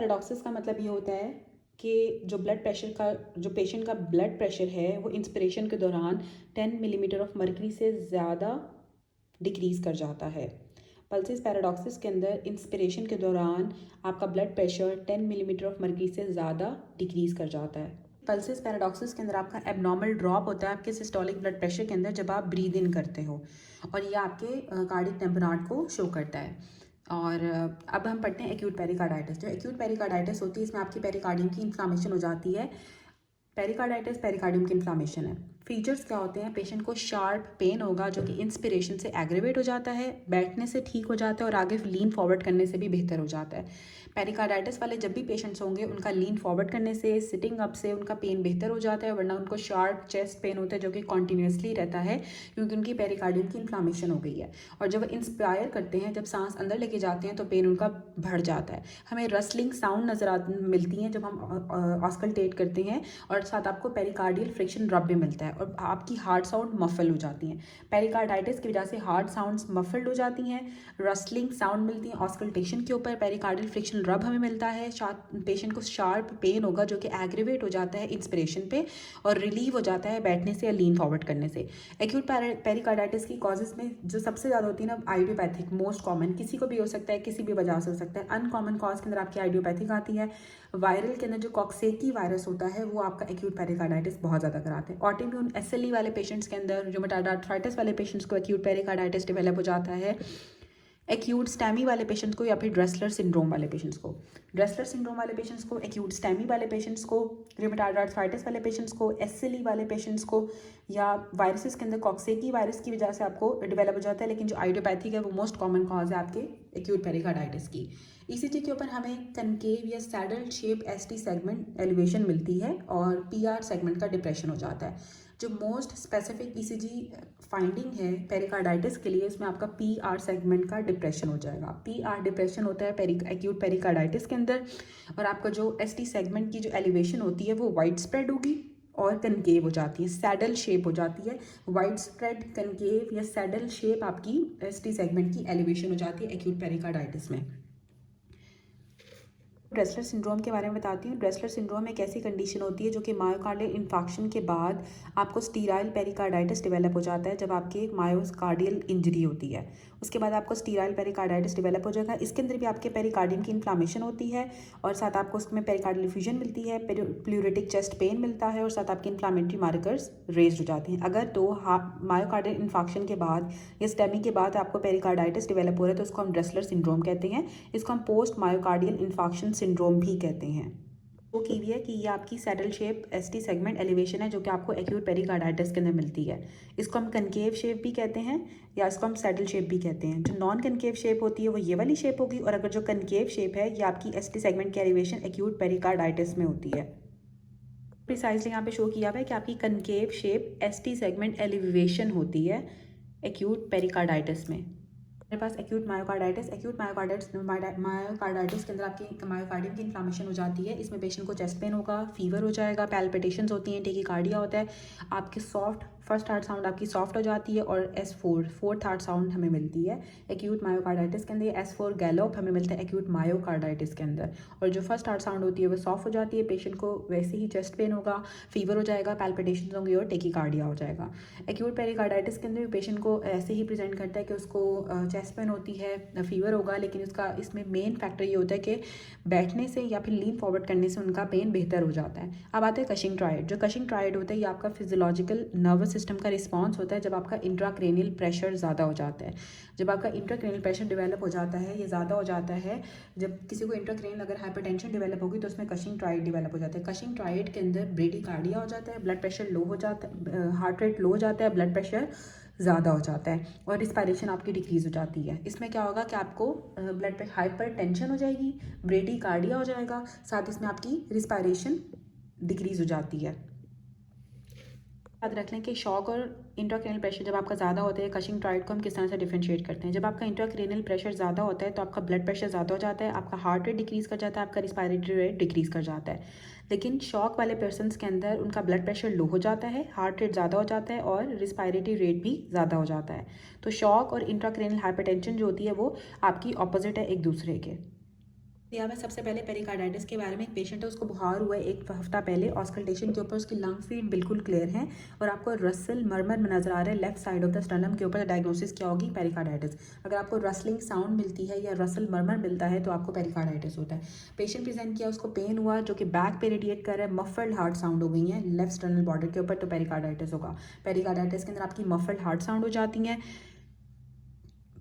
पैराडॉक्सिस का मतलब ये होता है कि जो पेशेंट का ब्लड प्रेशर है वो इंस्पिरेशन के दौरान 10 मिलीमीटर ऑफ मर्करी से ज़्यादा डिक्रीज़ कर जाता है। पल्सिस पैराडॉक्सिस के अंदर इंस्पिरेशन के दौरान आपका blood pressure 10 millimetre of mercury से ज़्यादा डिक्रीज़ कर जाता है। पल्सिस पैराडॉक्सिस के अंदर आपका एबनॉर्मल ड्रॉप होता है आपके सिस्टोलिक ब्लड प्रेशर के अंदर जब आप ब्रीद इन करते हो, और ये आपके कार्डिक टेम्पराट को शो करता है। और अब हम पढ़ते हैं एक्यूट पेरिकार्डाइटिस। जो एक्यूट पेरिकार्डाइटिस होती है इसमें आपकी पेरिकार्डियम की इन्फ्लामेशन हो जाती है। पेरिकार्डाइटिस पेरिकार्डियम की इन्फ्लामेशन है। फीचर्स क्या होते हैं? पेशेंट को शार्प पेन होगा जो कि इंस्पिरेशन से एग्रेवेट हो जाता है, बैठने से ठीक हो जाता है और आगे लीन फॉरवर्ड करने से भी बेहतर हो जाता है। पेरिकार्डाइटिस वाले जब भी पेशेंट्स होंगे उनका लीन फॉरवर्ड करने से, सिटिंग अप से उनका पेन बेहतर हो जाता है, वरना उनको शार्प चेस्ट पेन होता है जो कि कॉन्टीन्यूसली रहता है क्योंकि उनकी पेरिकार्डियम की इन्फ्लामेशन हो गई है। और जब इंस्पायर करते हैं, जब सांस अंदर लेके जाते हैं तो पेन उनका बढ़ जाता है। हमें रसलिंग साउंड मिलती हैं जब हम ऑस्कल्टेट करते हैं, और साथ आपको पेरिकार्डियल फ्रिक्शन रब भी मिलता है और आपकी हार्ट साउंड मफल हो जाती हैं। पेरिकार्डाइटिस की वजह से हार्ट साउंड्स मफल्ड हो जाती हैं, रस्टलिंग साउंड मिलती है ऑस्कल्टेशन के ऊपर, पेरिकार्डियल फ्रिक्शन रब हमें मिलता है। पेशेंट को शार्प पेन होगा जो कि एग्रीवेट हो जाता है इंस्पिरेशन पे और रिलीव हो जाता है बैठने से या लीन फॉरवर्ड करने से। एक्यूट पेरिकार्डाइटिस की कॉजेज में जो सबसे ज़्यादा होती है ना, आइडियोपैथिक मोस्ट कॉमन, किसी को भी हो सकता है, किसी भी वजह से हो सकता है। अनकॉमन कॉज के अंदर आपकी आइडियोपैथिक आती है। वायरल के अंदर जो कॉक्सेकी वायरस होता है वो आपका एक्यूट पेरिकार्डाइटिस बहुत ज़्यादा कराते हैं। ऑटोइम्यून एसएलई वाले पेशेंट्स के अंदर, रूमेटॉइड आर्थराइटिस वाले पेशेंट्स को एक्यूट पेरिकार्डाइटिस डेवलप हो जाता है। एक्यूट स्टैमी वाले पेशेंट्स को या फिर ड्रेसलर सिंड्रोम वाले पेशेंट्स को, ड्रेसलर सिंड्रोम वाले पेशेंट्स को, एक्यूट स्टैमी वाले पेशेंट्स को, रूमेटॉइड आर्थराइटिस वाले पेशेंट्स को, एसएलई वाले पेशेंट्स को, या वायरसेस के अंदर कॉक्सेकी वायरस की वजह से आपको डेवलप हो जाता है। लेकिन जो आइडियोपैथिक है वो मोस्ट कॉमन कॉज है आपके एक्यूट पेरिकार्डाइटिस की। ईसीजी के ऊपर हमें कनकेव या saddle shape ST segment elevation मिलती है और पीआर सेगमेंट का डिप्रेशन हो जाता है। जो मोस्ट स्पेसिफिक ईसीजी फाइंडिंग है पेरिकार्डाइटिस के लिए, इसमें आपका पीआर सेगमेंट का डिप्रेशन हो जाएगा। पीआर डिप्रेशन होता है एक्यूट पेरिकार्डाइटिस के अंदर, और आपका जो एसटी सेगमेंट की जो एलिवेशन होती है वो वाइड स्प्रेड होगी और कनकेव हो जाती है, सैडल शेप हो जाती है। वाइड स्प्रेड, कनकेव या सैडल शेप आपकी एसटी सेगमेंट की एलिवेशन हो जाती है एक्यूट पेरिकार्डाइटिस में। ड्रेसलर सिंड्रोम के बारे में बताती हूँ। ड्रेसलर सिंड्रोम एक ऐसी कंडीशन होती है जो कि मायोकार्डियल इन्फाक्शन के बाद आपको स्टीराइल पेरिकार्डाइटिस डेवलप हो जाता है जब आपकी एक मायोकार्डियल इंजरी होती है। उसके बाद आपको स्टीराइल पेरिकार्डाइटिस डेवलप हो जाएगा। इसके अंदर भी आपके पेरिकार्डियम की इन्फ्लामेशन होती है और साथ आपको उसमें पेरिकार्डियल इफ्यूजन मिलती है, प्लूरेटिक चेस्ट पेन मिलता है और साथ आपकी इन्फ्लामेटरी मार्कर्स रेज हो जाती हैं। अगर तो मायोकार्डियल इन्फाक्शन के बाद या स्टेमी के बाद आपको पेरिकार्डाइटिस डेवलप हो रहा है तो उसको हम ड्रेसलर सिंड्रोम कहते हैं। इसको हम पोस्ट मायोकार्डियल इन्फाक्शन सिंड्रोम भी कहते हैं। वो की है कि ये आपकी saddle shape ST segment elevation है जो कि आपको एक्यूट पेरिकार्डाइटिस के अंदर मिलती है। इसको हम कनकेव शेप भी कहते हैं या इसको हम सैडल शेप भी कहते हैं। जो नॉन कनकेव शेप होती है वो ये वाली शेप होगी, और अगर जो कनकेव शेप है ये आपकी एसटी सेगमेंट की एलिवेशन एक्यूट पेरिकार्डाइटिस में होती है। प्रिसाइजली यहाँ पे शो किया हुआ है कि आपकी concave shape ST segment elevation होती है एक्यूट पेरिकार्डाइटिस में। हमारे पास एक्यूट मायोकार्डाइटिस के अंदर आपकी मायोकार्डियम की इन्फ्लामेशन हो जाती है। इसमें पेशेंट को चेस्ट पेन होगा, फीवर हो जाएगा, पैल्पिटेशंस होती हैं, टेकीकार्डिया होता है। आपके सॉफ्ट फर्स्ट हार्ट साउंड आपकी सॉफ्ट हो जाती है और फोर्थ हार्ट साउंड हमें मिलती है एक्यूट मायोकार्डाइटिस के अंदर। S4 गैलोप हमें मिलता है एक्यूट मायोकार्डाइटिस के अंदर, और जो फर्स्ट हार्ट साउंड होती है वो सॉफ्ट हो जाती है। पेशेंट को वैसे ही चेस्ट पेन होगा, फीवर हो जाएगा, पैल्पिटेशंस होंगी और टेकीकार्डिया हो जाएगा। एक्यूट पेरिकार्डाइटिस के अंदर पेशेंट को ऐसे ही प्रेजेंट करता है कि उसको चेस्ट पेन होती है, फीवर होगा, लेकिन इसमें मेन फैक्टर ये होता है कि बैठने से या फिर लीन फॉरवर्ड करने से उनका पेन बेहतर हो जाता है। अब आते हैं कशिंग ट्रायड। जो कशिंग ट्रायड होता है ये आपका फिजियोलॉजिकल नर्वस सिस्टम का रिस्पॉन्स होता है जब आपका इंट्राक्रेनियल प्रेशर ज़्यादा हो जाता है। जब आपका इंट्राक्रेनियल प्रेशर डेवलप हो जाता है, ये ज़्यादा हो जाता है, जब किसी को इंट्राक्रेनियल अगर हाइपरटेंशन डेवलप होगी तो उसमें कशिंग ट्रायड डेवलप हो जाता है। कशिंग ट्रायड के अंदर ब्रेडिकार्डिया हो जाता है, ब्लड प्रेशर लो हो जाता है, हार्ट रेट लो हो जाता है, ब्लड प्रेशर ज़्यादा हो जाता है और रिस्पायरेशन आपकी डिक्रीज़ हो जाती है। इसमें क्या होगा कि आपको ब्लड पे हाइपर टेंशन हो जाएगी, ब्रेडिकार्डिया हो जाएगा, साथ इसमें आपकी रिस्पायरेशन डिक्रीज़ हो जाती है। याद रख लें कि शॉक और इंट्राक्रेनियल प्रेशर जब आपका ज़्यादा होता है, कशिंग ट्रायड को हम किस तरह से डिफरेंशिएट करते हैं। जब आपका इंट्राक्रेनियल प्रेशर ज़्यादा होता है तो आपका ब्लड प्रेशर ज़्यादा हो जाता है, आपका हार्ट रेट डिक्रीज़ कर जाता है, आपका रिस्पायरेटरी रेट डिक्रीज़ कर जाता है। लेकिन शॉक वाले पर्सनस के अंदर उनका ब्लड प्रेशर लो हो जाता है, हार्ट रेट ज़्यादा हो जाता है और रिस्पायरेटरी रेट भी ज़्यादा हो जाता है। तो शॉक और इंट्राक्रेनियल हाइपरटेंशन जो होती है वो आपकी ऑपोजिट है एक दूसरे के। यहाँ मैं सबसे पहले पेरिकार्डाइटिस के बारे में, एक पेशेंट है उसको बुखार हुआ है एक हफ्ता पहले, ऑस्कल्टेशन के ऊपर उसकी लंग फीड बिल्कुल क्लियर है और आपको रसल मरमर नजर आ रहा है left side of the sternum के ऊपर, डायग्नोसिस क्या होगी? पेरिकार्डाइटिस। अगर आपको रसलिंग साउंड मिलती है या रसल मरमर मिलता है तो आपको पेरिकार्डाइटिस होता है। पेशेंट प्रेजेंट किया, उसको पेन हुआ जो कि बैक पे रेडिएट कर रहा है, मफल्ड हार्ट साउंड हो गई है लेफ्ट स्टर्नल बॉर्डर के ऊपर, तो पेरिकार्डाइटिस होगा। पेरिकार्डाइटिस के अंदर आपकी मफल्ड हार्ट साउंड हो जाती है।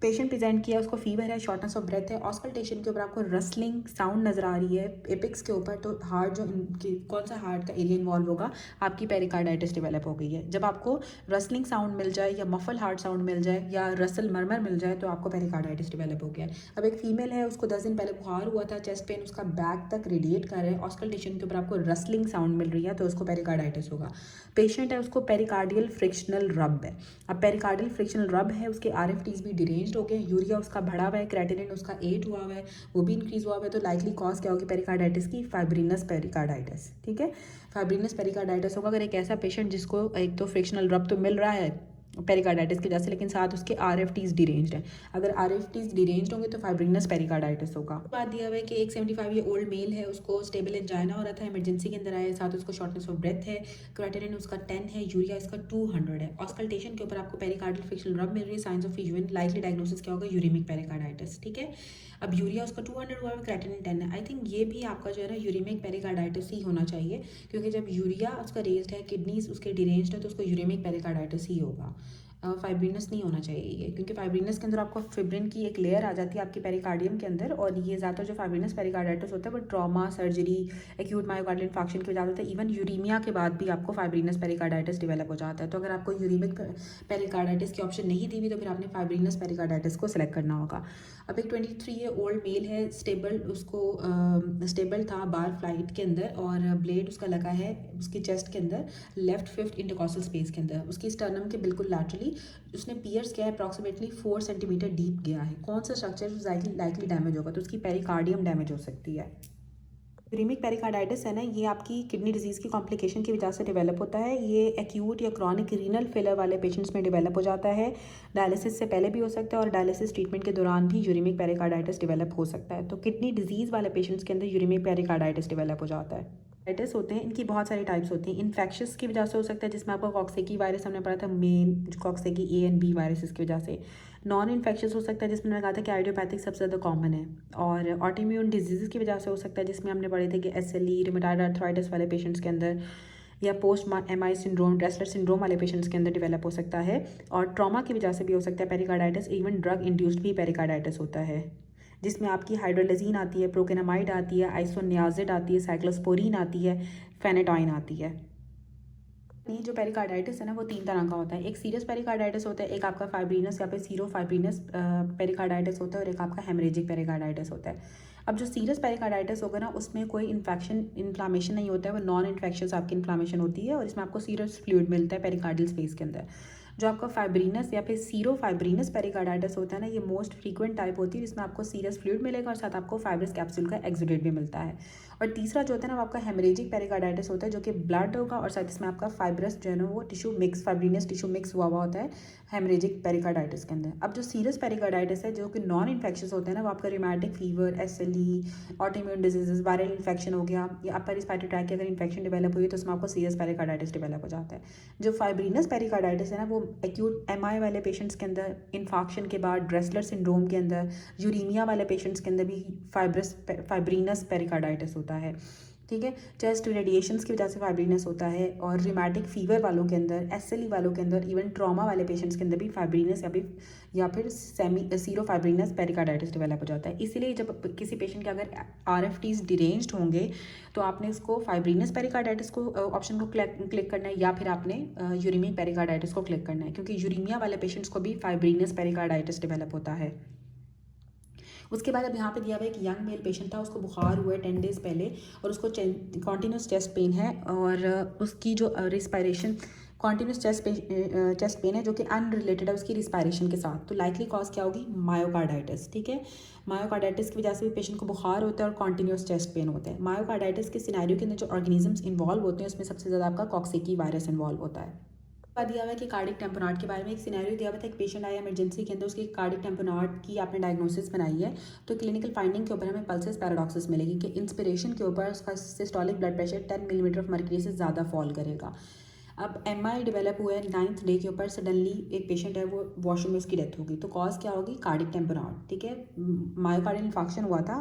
पेशेंट प्रेजेंट किया, उसको फीवर है, शॉर्टनेस ऑफ ब्रेथ है, ऑस्कल्टेशन के ऊपर आपको रसलिंग साउंड नजर आ रही है एपिक्स के ऊपर, तो हार्ट जो कौन सा हार्ट का एरिया इन्वॉल्व होगा? आपकी पेरिकार्डाइटिस डेवलप हो गई है। जब आपको रसलिंग साउंड मिल जाए या मफल हार्ट साउंड मिल जाए या रसल मरमर मिल जाए तो आपको पेरिकार्डाइटिस डेवलप हो गया है। अब एक फीमेल है, उसको 10 दिन पहले बुखार हुआ था, चेस्ट पेन उसका बैक तक रेडिएट कर रहा है, ऑस्कल्टेशन के ऊपर आपको रसलिंग साउंड मिल रही है तो उसको पेरिकार्डाइटिस होगा। पेशेंट है, उसको पेरिकार्डियल फ्रिक्शनल रब है। अब पेरिकार्डियल फ्रिक्शनल रब है, उसके आरएफटीज भी डिरेंज्ड हो गए, यूरिया उसका बढ़ा हुआ है, क्रेटिनिन उसका 8 हुआ हुआ है, वो भी इंक्रीज हुआ हुआ है, तो लाइकली कॉज क्या होगी पेरिकार्डाइटिस की? Fibrinous pericarditis. ठीक है, फाइब्रिनस पेरिकार्डाइटिस होगा अगर एक ऐसा पेशेंट जिसको एक तो फ्रिक्शनल रब तो मिल रहा है पेरिकार्डाइटिस की वजह से, लेकिन साथ उसके आरएफटीज डिरेंज्ड है। अगर आरएफटीज डिरेंज्ड होंगे तो फाइब्रिनस पेरिकार्डाइटिस होगा। बात दिया हुआ है कि एक 75 ईयर ओल्ड मेल है, उसको स्टेबल एंजाइना हो रहा था, इमरजेंसी के अंदर आया, साथ उसको शॉर्टनेस ऑफ ब्रेथ है, क्रेटिनिन उसका 10 है, यूरिया इसका 200 है, ऑस्कल्टेशन के ऊपर आपको पेरिकार्डियल फ्रिक्शनल रब मिल रही है, science of fusion, likely diagnosis क्या होगा? Uremic pericarditis. ठीक है, अब यूरिया उसका 200 हुआ है, क्रेटिनिन 10 है, आई थिंक ये भी आपका जो है ना यूरेमिक पेरिकार्डाइटिस ही होना चाहिए, क्योंकि जब यूरिया उसका रेज्ड है, किडनीज उसके डिरेंज्ड है, तो उसको यूरेमिक पेरिकार्डाइटिस ही होगा। फाइब्रिनस नहीं होना चाहिए ये, क्योंकि फाइब्रिनस के अंदर आपको फिब्रिन की एक लेयर आ जाती है आपकी पेरिकार्डियम के अंदर, और ये ज़्यादातर जो फाइब्रिनस पेरिकार्डाइटिस होता है वो trauma, surgery, acute myocardial infarction की वजह होता है, इवन यूरीमिया के बाद भी आपको फाइब्रिनस पेरिकार्डाइटिस डेवलप हो जाता है। तो अगर आपको यूरीमिक पेरिकार्डाइटिस की ऑप्शन नहीं दी हुई तो फिर आपने फाइब्रिनस पेरिकार्डाइटिस को सिलेक्ट करना होगा। अब एक 23 ईयर ओल्ड मेल है, स्टेबल, उसको स्टेबल था बार फ्लाइट के अंदर, और ब्लेड उसका लगा है उसकी चेस्ट के अंदर, लेफ्ट फिफ्थ इंटरकॉस्टल स्पेस के अंदर, उसकी स्टर्नम के बिल्कुल लैटरली उसने पियर्स किया है, अप्रॉक्सीमेटली 4 सेंटीमीटर डीप गया है। कौन सा स्ट्रक्चर लाइकली डैमेज होगा? तो उसकी पेरिकार्डियम डैमेज हो सकती है। यूरेमिक पेरिकार्डाइटिस है ना, ये आपकी किडनी डिजीज़ की कॉम्प्लिकेशन की वजह से डेवलप होता है। ये एक्यूट या क्रॉनिक रीनल फेलर वाले पेशेंट्स में डेवलप हो जाता है, डायलिसिस से पहले भी हो सकता है और डायलिसिस ट्रीटमेंट के दौरान भी यूरेमिक पेरिकार्डाइटिस डेवलप हो सकता है। तो किडनी डिजीज़ वाले पेशेंट्स के अंदर यूरेमिक पेरिकार्डाइटिस डेवलप हो जाता है। पेरिकार्डाइटिस होते हैं, इनकी बहुत सारी टाइप्स होती हैं। इन्फेक्शस की वजह से हो सकता है, जिसमें आपको कॉक्सेकी वायरस हमने पढ़ा था, main coxsackie A and B viruses की वजह से। नॉन इन्फेक्शस हो सकता है, जिसमें मैंने कहा था कि आइडियोपैथिक सबसे ज़्यादा कॉमन है, और ऑटोइम्यून डिजीज़ की वजह से हो सकता है, जिसमें हमने पढ़े थे कि SLE, रिमेटॉइड आर्थराइटिस वाले पेशेंट्स के अंदर, या post MI syndrome, Dressler syndrome वाले पेशेंट्स के अंदर डेवलप हो सकता है, और ट्रॉमा की वजह से भी हो सकता है पेरिकार्डाइटिस। इवन ड्रग इंड्यूस्ड भी पेरिकार्डाइटिस होता है, जिसमें आपकी हाइड्रोलेजिन आती है, प्रोकेनामाइड आती है, आइसोनियाजिड आती है, साइक्लोस्पोरीन आती है, फेनेटॉइन आती है। नहीं, जो पेरिकार्डाइटिस है ना वो 3 तरह का होता है। एक सीरियस पेरिकार्डाइटिस होता है, एक आपका फाइब्रिनस या फिर सीरो फाइब्रिनस पेरिकार्डाइटिस होता है, और एक आपका हेमरेजिक पेरिकार्डाइटिस होता है। अब जो सीरियस पेरिकार्डाइटिस होगा ना, उसमें कोई इन्फ्लामेशन नहीं होता है, वो नॉन इन्फेक्शियस आपकी इन्फ्लामेशन होती है, और इसमें आपको सीरस फ्लूइड मिलता है पेरिकार्डियल स्पेस के अंदर। जो आपका फाइब्रिनस या फिर सीरो फाइब्रिनस पेरिकार्डाइटिस होता है ना, ये मोस्ट फ्रीक्वेंट टाइप होती है, जिसमें आपको सीरस फ्लूइड मिलेगा और साथ आपको फाइब्रस कैप्सूल का एक्सुडेट भी मिलता है। और तीसरा जो होता है ना, वो आपका हेमरेजिक पेरिकार्डाइटिस होता है, जो कि ब्लड होगा और साथ इसमें आपका फाइब्रस जो है ना वो tissue mix, fibrinous tissue mix हुआ हुआ होता है हेमरेजिक पेरिकार्डाइटिस के अंदर। अब जो सीरियस पेरिकार्डाइटिस है, जो कि नॉन इन्फेक्शियस होता है ना, वो आपका rheumatic fever, SLE, autoimmune diseases, viral infection हो गया, या अपर रिस्पिरेटरी ट्रैक की अगर इन्फेक्शन डेवलप हुई तो उसमें आपको सीरियस पेरिकार्डाइटिस डेवलप हो जाता है। जो फाइब्रिनस पेरिकार्डाइटिस है ना, वो एक्यूट MI वाले पेशेंट्स के अंदर, इन्फाक्शन के बाद ड्रेसलर सिंड्रोम के अंदर, यूरीमिया वाले पेशेंट्स के अंदर भी फाइब्रिनस पेरिकार्डाइटिस होता है। ठीक है, चेस्ट रेडिएशंस की वजह से फाइब्रिनस होता है, और रिमैटिक फीवर वालों के अंदर, SLE वालों के अंदर, इवन ट्रॉमा वाले पेशेंट्स के अंदर भी फाइब्रिनस या फिर सीरो फाइब्रिनस पेरिकार्डाइटिस डेवलप हो जाता है। इसीलिए जब किसी पेशेंट के अगर RFTs डिरेंज्ड होंगे तो आपने उसको फाइब्रिनस पेरिकार्डाइटिस को ऑप्शन को क्लिक करना है, या फिर आपने यूरेमिक पेरिकार्डाइटिस को क्लिक करना है, क्योंकि यूरीमिया वाले पेशेंट्स को भी फाइब्रिनस पेरिकार्डाइटिस डेवलप होता है। उसके बाद अब यहाँ पे दिया हुआ एक यंग मेल पेशेंट था, उसको बुखार हुआ है 10 डेज़ पहले, और उसको कॉन्टीन्यूस चेस्ट पेन है, और उसकी जो रिस्पायरेशन कॉन्टीन्यूस चेस्ट पेन है, जो कि अनरिलेटेड है उसकी रिस्पायरेशन के साथ, तो लाइकली कॉज क्या होगी? मायोकार्डाइटिस। ठीक है, मायोकार्डाइटिस की वजह से भी पेशेंट को बुखार होता है और कॉन्टीन्यूस चेस्ट पेन होता है। मायोकार्डाइटिस के सिनेरियो के अंदर जो ऑर्गेनिजम्स इन्वॉल्व होते हैं, उसमें सबसे ज़्यादा आपका कॉक्सेकी वायरस इन्वॉल्व होता है। दिया हुआ है कि कार्डिक टेम्पोनाट के बारे में एक सिनेरियो दिया हुआ था। एक पेशेंट आया इमरजेंसी के अंदर, उसकी कार्डिक टेम्पोनाट की आपने डायग्नोसिस बनाई है, तो क्लिनिकल फाइंडिंग के ऊपर हमें पल्सेस पैराडॉक्सिस मिलेगी कि इंस्पिरेशन के ऊपर उसका systolic blood pressure 10 millimetre of mercury से ज़्यादा फॉल करेगा। अब एमआई डेवलप हुआ है 9th डे के ऊपर, सडनली एक पेशेंट है वो वॉशरूम में उसकी डेथ होगी, तो कॉज क्या होगी? कार्डिक टेम्पोनाट। ठीक है, मायोकार्डियल इन्फाक्शन हुआ था,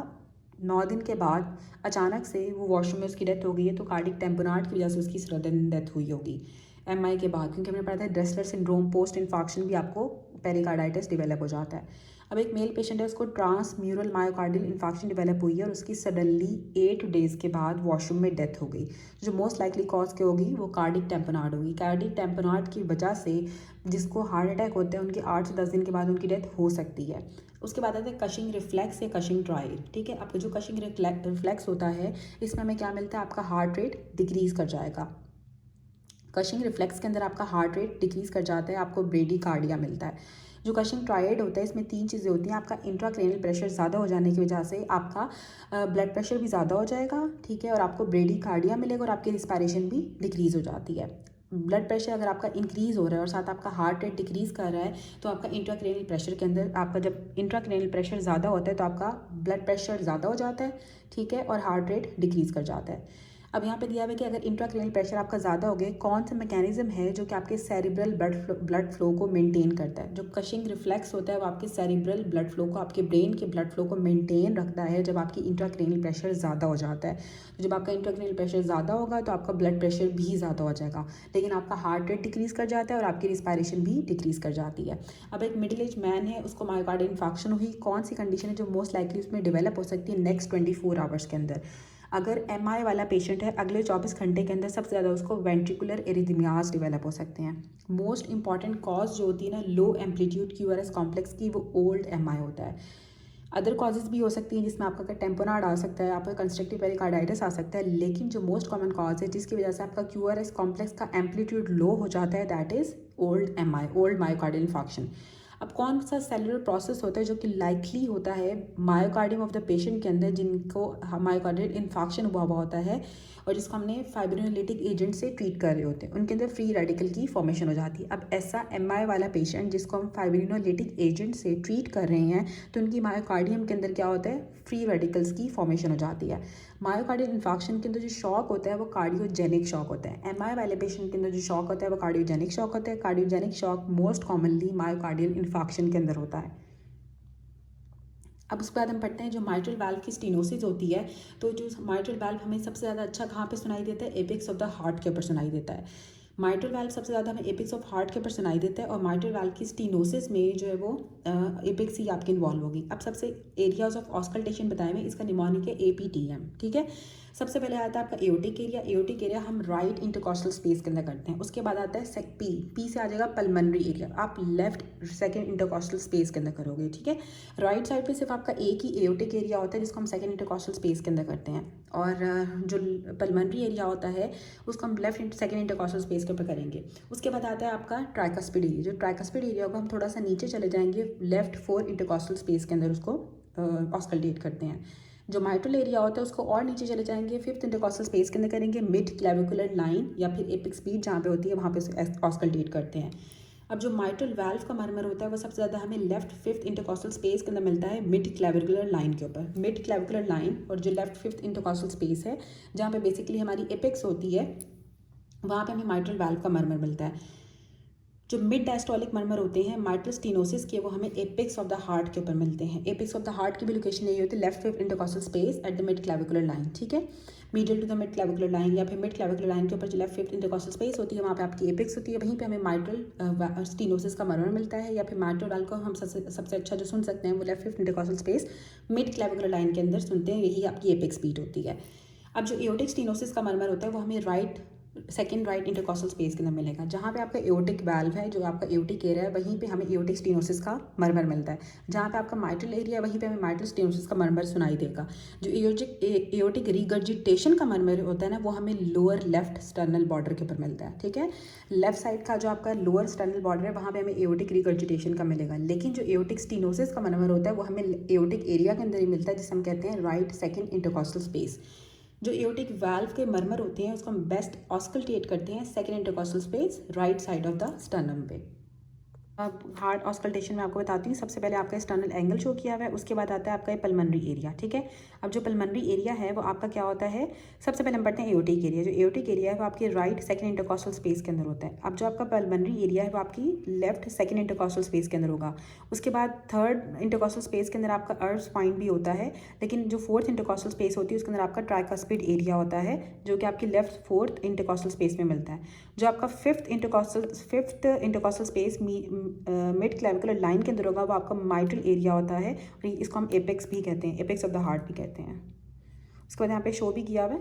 9 दिन के बाद अचानक से वो वॉशरूम में उसकी डेथ हो गई है, तो कार्डिक टेम्पोनाट की वजह से उसकी सडन डेथ हुई होगी एमआई के बाद, क्योंकि हमने पढ़ा था ड्रेसलर सिंड्रोम पोस्ट इन्फाक्शन भी आपको पेरिकार्डाइटिस डेवलप हो जाता है। अब एक मेल पेशेंट है, उसको ट्रांसम्यूरल मायोकार्डियल इन्फाक्शन डेवलप हुई है और उसकी सडनली 8 डेज़ के बाद वॉशरूम में डेथ हो गई। जो मोस्ट लाइकली कॉज क्या होगी? वो कार्डिक टेम्पोनाट होगी। कार्डिक टेम्पोनाट की वजह से जिसको हार्ट अटैक होते हैं उनके 8 से 10 दिन के बाद उनकी डेथ हो सकती है। उसके बाद आता है कशिंग रिफ्लेक्स या कशिंग ट्रायल। ठीक है, आपका जो कशिंग रिफ्लेक्स होता है इसमें हमें क्या मिलता है? आपका हार्ट रेट डिक्रीज़ कर जाएगा। कशिंग रिफ्लेक्स के अंदर आपका हार्ट रेट डिक्रीज़ कर जाता है, आपको ब्रेडिकार्डिया मिलता है। जो कशिंग ट्रायड होता है इसमें 3 चीज़ें होती हैं। आपका इंट्राक्रेनियल प्रेशर ज़्यादा हो जाने की वजह से आपका ब्लड प्रेशर भी ज़्यादा हो जाएगा, ठीक है, और आपको ब्रेडिकार्डिया मिलेगा और आपकी रिस्पायरेशन भी डिक्रीज़ हो जाती है। ब्लड प्रेशर अगर आपका इंक्रीज़ हो रहा है और साथ आपका हार्ट रेट डिक्रीज़ कर रहा है, तो आपका इंट्राक्रेनियल प्रेशर के अंदर आपका जब इंट्राक्रेनियल प्रेशर ज़्यादा होता है तो आपका ब्लड प्रेशर ज़्यादा हो जाता है, ठीक है, और हार्ट रेट डिक्रीज़ कर जाता है। अब यहाँ पे दिया हुआ है कि अगर इंट्राक्रेनियल प्रेशर आपका ज़्यादा हो गया, कौन सा मैकेनिज्म है जो कि आपके सेरिब्रल ब्लड फ्लो को मेंटेन करता है? जो कशिंग रिफ्लेक्स होता है वो आपके सेरिब्रल ब्लड फ्लो को, आपके ब्रेन के ब्लड फ्लो को मेंटेन रखता है जब आपकी इंट्राक्रेनियल प्रेशर ज़्यादा हो जाता है। तो जब आपका इंट्राक्रेनियल प्रेशर ज़्यादा होगा तो आपका ब्लड प्रेशर भी ज़्यादा हो जाएगा, लेकिन आपका हार्ट रेट डिक्रीज़ कर जाता है और आपकी रिस्पायरेशन भी डिक्रीज़ कर जाती है। अब एक मिडिल एज मैन है, उसको मायोकार्डियल इन्फाक्शन हुई, कौन सी कंडीशन है जो मोस्ट लाइकली उसमें डेवलप हो सकती है नेक्स्ट 24 आवर्स के अंदर? अगर एमआई वाला पेशेंट है, अगले 24 घंटे के अंदर सबसे ज़्यादा उसको वेंट्रिकुलर एरिथमियाज डेवलप हो सकते हैं। मोस्ट इंपॉर्टेंट कॉज जो होती है ना लो एम्पलीट्यूड क्यूआरएस कॉम्प्लेक्स की, वो ओल्ड एमआई होता है। अदर कॉजेज़ भी हो सकती हैं जिसमें आपका टेम्पोनाड आ सकता है, आपका कंस्ट्रक्टिव पेरिकार्डाइटिस आ सकता है, लेकिन जो मोस्ट कॉमन कॉज है जिसकी वजह से आपका क्यूआरएस कॉम्प्लेक्स का एम्पलीट्यूड लो हो जाता है, that is old MI, old myocardial infarction. अब कौन सा सेलुलर प्रोसेस होता है जो कि लाइकली होता है मायोकार्डियम ऑफ द पेशेंट के अंदर, जिनको मायोकार्डियल इन्फाक्शन हुआ होता है और जिसको हमने फाइब्रिनोलिटिक एजेंट से ट्रीट कर रहे होते हैं, उनके अंदर फ्री रेडिकल की फॉर्मेशन हो जाती है। अब ऐसा एमआई वाला पेशेंट जिसको हम फाइब्रिनोलिटिक एजेंट से ट्रीट कर रहे हैं, तो उनकी मायोकार्डियम के अंदर क्या होता है? फ्री रेडिकल्स की फॉर्मेशन हो जाती है। मायोकार्डियल इन्फाक्शन के अंदर जो शॉक होता है वो कार्डियोजेनिक शॉक होता है। एमआई वाले पेशेंट के अंदर जो शॉक होता है वो कार्डियोजेनिक शॉक होता है। Cardiogenic shock most commonly myocardial infarction के अंदर होता है। अब उसके बाद हम पढ़ते हैं जो माइट्रल वाल्व की स्टेनोसिस होती है, तो जो माइट्रल वाल्व हमें सबसे ज़्यादा अच्छा कहाँ पे सुनाई देता है? एपेक्स ऑफ द हार्ट के ऊपर सुनाई देता है। माइट्रल वाल्व सबसे ज़्यादा हमें एपेक्स ऑफ हार्ट के ऊपर सुनाई देता है और माइट्रल वाल्व की स्टेनोसिस में जो है वो एपेक्स ही आपकी इन्वॉल्व होगी। अब सबसे एरियाज ऑफ ऑस्कल्टेशन बताए हुए, इसका निमोनिक है APTM, ठीक है। सबसे पहले आता है आपका एओटिक एरिया। एओटिक एरिया हम राइट इंटरकॉस्टल स्पेस के अंदर करते हैं। उसके बाद आता है पी से आ जाएगा पल्मनरी एरिया, आप लेफ्ट सेकंड इंटरकॉस्टल स्पेस के अंदर करोगे, ठीक है। राइट साइड पे सिर्फ आपका एक ही एओटिक एरिया होता है जिसको हम सेकंड इंटरकॉस्टल स्पेस के अंदर करते हैं, और जो पल्मनरी एरिया होता है उसको हम लेफ्ट सेकंड इंटरकॉस्टल स्पेस के ऊपर करेंगे। उसके बाद आता है आपका ट्राइकस्पिड एरिया। जो ट्राइकस्पिड एरिया होगा हम थोड़ा सा नीचे चले जाएंगे, लेफ्ट 4 इंटरकॉस्टल स्पेस के अंदर उसको ऑस्कल्टेट करते हैं। जो माइट्रल एरिया होता है उसको और नीचे चले जाएंगे, 5th इंटरकॉस्टल स्पेस के अंदर करेंगे, मिड क्लेविकुलर लाइन या फिर एपिक्स बीट जहाँ पे होती है वहाँ पे ऑस्कल्टेट करते हैं। अब जो माइट्रल वाल्व का मरमर होता है वो सबसे ज़्यादा हमें लेफ्ट 5th इंटरकॉस्टल स्पेस के अंदर मिलता है, मिड क्लेविकुलर लाइन के ऊपर। मिड क्लेविकुलर लाइन और जो लेफ्ट 5th इंटरकॉस्टल स्पेस है जहाँ पे बेसिकली हमारी एपिक्स होती है, वहाँ पे हमें माइट्रल वाल्व का मरमर मिलता है। जो मिड डायस्टोलिक मरमर होते हैं माइट्रल स्टेनोसिस के, वो हमें एपिक्स ऑफ द हार्ट के ऊपर मिलते हैं। एपिक्स ऑफ द हार्ट की भी लोकेशन यही होती है, left 5th intercostal space at the mid clavicular line, ठीक है। Medial to the mid clavicular line या फिर मिड क्लेविकुलर लाइन के ऊपर जो लेफ्ट 5th इंटरकॉस्टल स्पेस होती है वहाँ पे आपकी एपिक्स होती है, वहीं पे हमें माइट्रल स्टेनोसिस का मरमर मिलता है। या फिर माइट्रल वाल्व को हम सबसे अच्छा जो सुन सकते हैं वो left 5th intercostal space mid clavicular line के अंदर सुनते हैं, यही आपकी एपिक्स बीट होती है। अब जो एओटिक स्टेनोसिस का मरमर होता है वो हमें सेकेंड राइट इंटरकॉस्टल स्पेस के अंदर मिलेगा, जहाँ पे आपका एओटिक वाल्व है, जो आपका एओटिक एरिया है, वहीं पे हमें एओटिक स्टेनोसिस का मरमर मिलता है। जहाँ पे आपका माइट्रल एरिया है वहीं पे हमें माइट्रल स्टेनोसिस का मरमर सुनाई देगा। जो एओटिक रिगर्जिटेशन का मरमर होता है ना, वो हमें लोअर लेफ्ट स्टर्नल बॉर्डर के ऊपर मिलता है, ठीक है। लेफ्ट साइड का जो आपका लोअर स्टर्नल बॉर्डर है वहाँ पे हमें एओटिक रिगर्जिटेशन का मिलेगा, लेकिन जो एओटिक स्टेनोसिस का मरमर होता है वो हमें एओटिक एरिया के अंदर ही मिलता है, जिसे हम कहते हैं राइट सेकेंड इंटरकॉस्टल स्पेस। जो एओर्टिक वाल्व के मरमर होते हैं उसको हम बेस्ट ऑस्कल्टेट करते हैं second intercostal space right side of the sternum पे। अब हार्ट ऑस्कल्टेशन में आपको बताती हूँ। सबसे पहले आपका स्टर्नल एंगल शो किया हुआ है, उसके बाद आता है आपका ये पल्मनरी एरिया, ठीक है। अब जो पल्मनरी एरिया है वो आपका क्या होता है, सबसे पहले हम पढ़ते हैं एओर्टिक एरिया। जो एओर्टिक एरिया है वो आपके राइट सेकंड इंटरकॉस्टल स्पेस के अंदर होता है। अब जो आपका पल्मनरी एरिया है वो आपकी लेफ्ट सेकंड इंटरकॉस्टल स्पेस के अंदर होगा। उसके बाद थर्ड इंटरकॉस्टल स्पेस के अंदर आपका अर्थ स्पाइन भी होता है, लेकिन जो फोर्थ इंटरकॉस्टल स्पेस होती है उसके अंदर आपका ट्राइकास्पिड एरिया होता है, जो कि आपकी लेफ्ट फोर्थ इंटरकॉस्टल स्पेस में मिलता है। जो आपका fifth intercostal space mid clavicular line के अंदर होगा वो आपका माइट्रल एरिया होता है, और इसको हम एपेक्स भी कहते हैं, एपेक्स ऑफ द हार्ट भी कहते हैं। उसके बाद यहाँ पे शो भी किया हुआ है